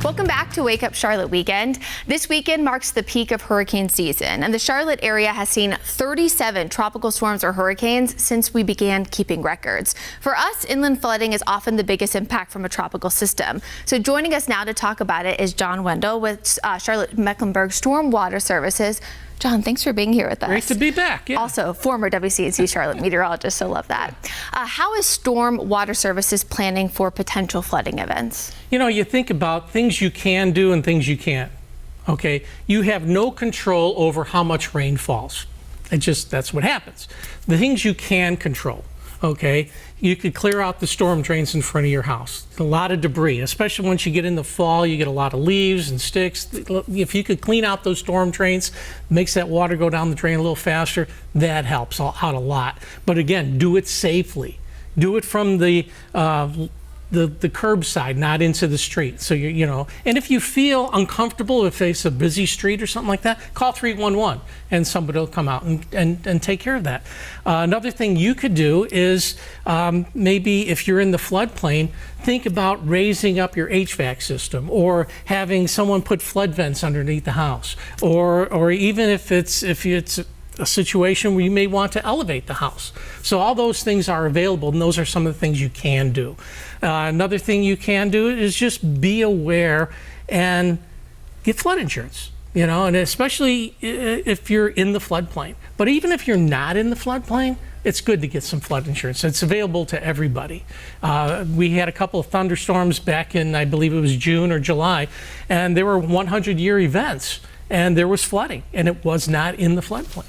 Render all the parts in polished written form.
Welcome back to Wake Up Charlotte Weekend. This weekend marks the peak of hurricane season, and the Charlotte area has seen 37 tropical storms or hurricanes since we began keeping records. For us, inland flooding is often the biggest impact from a tropical system. So joining us now to talk about it is John Wendell with Charlotte Mecklenburg Stormwater Services. John, thanks for being here with us. Great to be back. Yeah. Also, former WCNC Charlotte meteorologist, so love that. How is Stormwater Services planning for potential flooding events? You know, you think about things you can do and things you can't. Okay, you have no control over how much rain falls. That's what happens. The things you can control. Okay, you could clear out the storm drains in front of your house. A lot of debris, especially once you get in the fall, you get a lot of leaves and sticks. If you could clean out those storm drains, makes that water go down the drain a little faster, that helps out a lot. But again, do it safely. Do it from the curbside, not into the street. So you know, and if you feel uncomfortable, if it's a busy street or something like that, call 311 and somebody will come out and take care of that. Another thing you could do is maybe if you're in the floodplain, think about raising up your HVAC system or having someone put flood vents underneath the house, or even if it's a situation where you may want to elevate the house. So all those things are available, and those are some of the things you can do. Another thing you can do is just be aware and get flood insurance, you know, and especially if you're in the floodplain. But even if you're not in the floodplain, it's good to get some flood insurance. It's available to everybody. We had a couple of thunderstorms back in, I believe it was June or July, and there were 100-year events, and there was flooding, and it was not in the floodplain.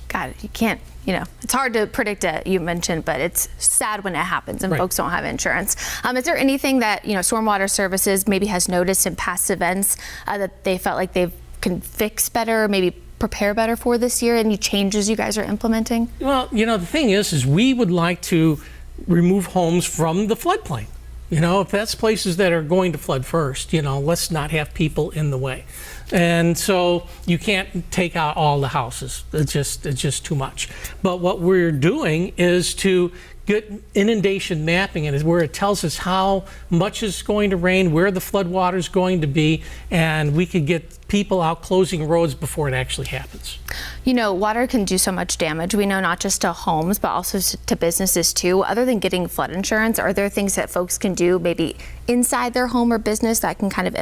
God, you can't, you know, it's hard to predict it, you mentioned, but it's sad when it happens and folks don't have insurance. Is there anything that, you know, Stormwater Services maybe has noticed in past events that they felt like they can fix better, maybe prepare better for this year? Any changes you guys are implementing? Well, you know, the thing is we would like to remove homes from the floodplain. You know, if that's places that are going to flood first, you know, let's not have people in the way. And so you can't take out all the houses. It's just too much. But what we're doing is to get inundation mapping, and where it tells us how much is going to rain, where the flood water is going to be, and we could get people out closing roads before it actually happens. You know, water can do so much damage. We know not just to homes, but also to businesses too. Other than getting flood insurance, are there things that folks can do maybe inside their home or business that can kind of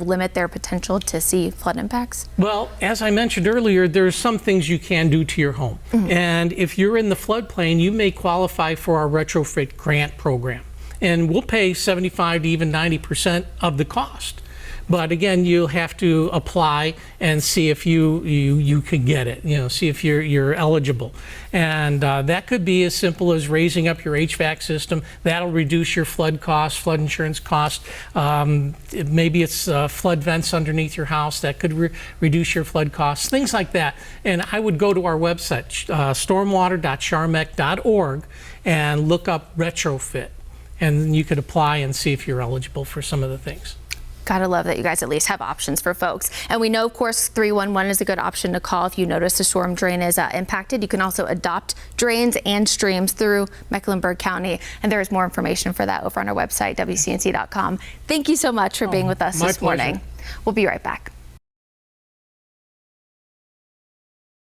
limit their potential to see flood impacts? Well, as I mentioned earlier, there's some things you can do to your home. And if you're in the floodplain, you may qualify for our retrofit grant program. And we'll pay 75 to even 90% of the cost. But again, you'll have to apply and see if you could get it, you know, see if you're eligible. And that could be as simple as raising up your HVAC system. That'll reduce your flood costs, flood insurance cost. Maybe it's flood vents underneath your house. That could reduce your flood costs, things like that. And I would go to our website, stormwater.charmec.org, and look up retrofit. And you could apply and see if you're eligible for some of the things. Gotta love that you guys at least have options for folks. And we know, of course, 311 is a good option to call if you notice a storm drain is impacted. You can also adopt drains and streams through Mecklenburg County. And there is more information for that over on our website, WCNC.com. Thank you so much for being with us this morning. We'll be right back.